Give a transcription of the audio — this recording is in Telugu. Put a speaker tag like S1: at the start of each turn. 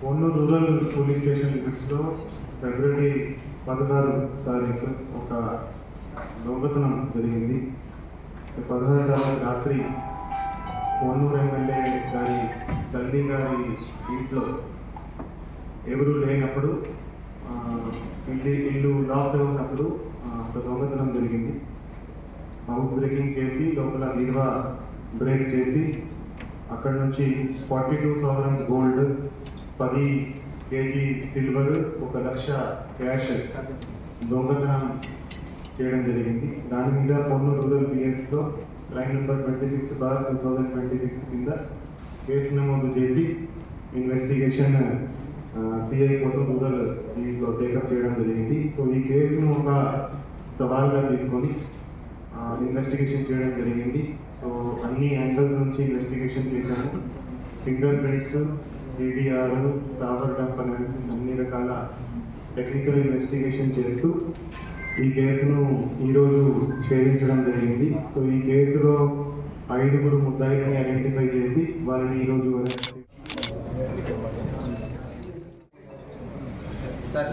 S1: కోన్నూరు రూరల్ పోలీస్ స్టేషన్ లిమిట్స్లో ఫిబ్రవరి 16 తారీఖు ఒక దొంగతనం జరిగింది. 16 తారీఖు రాత్రి కోన్నూరు ఎమ్మెల్యే గారి తల్లి గారి ఇంట్లో ఎవరు లేనప్పుడు ఇల్లు లాక్డౌన్ ఉన్నప్పుడు ఒక దొంగతనం జరిగింది. హౌస్ బ్రేకింగ్ చేసి లోపల నిర్వా బ్రేక్ చేసి అక్కడ నుంచి 42 sovereigns గోల్డ్, 10 kg సిల్వర్, 1 లక్ష క్యాష్ దొంగతనం చేయడం జరిగింది. దాని మీద కోన్నూరు రూరల్ పిఎస్లో లైన్ నెంబర్ 26/2026 కింద కేసు నమోదు చేసి ఇన్వెస్టిగేషన్ సిఐ కోన్నూరు రూరల్ దీంట్లో టేకప్ చేయడం జరిగింది. సో ఈ కేసును ఒక సవాల్గా తీసుకొని ఇన్వెస్టిగేషన్ చేయడం జరిగింది. సో అన్ని యాంగిల్స్ నుంచి ఇన్వెస్టిగేషన్ చేశాము. Finger prints, CDR, tower dump analysis అన్ని రకాల టెక్నికల్ ఇన్వెస్టిగేషన్ చేస్తూ ఈ కేసును ఈరోజు ఛేదించడం జరిగింది. సో ఈ కేసులో 5 ముద్దాయిలని ఐడెంటిఫై చేసి వారిని ఈరోజు
S2: సార్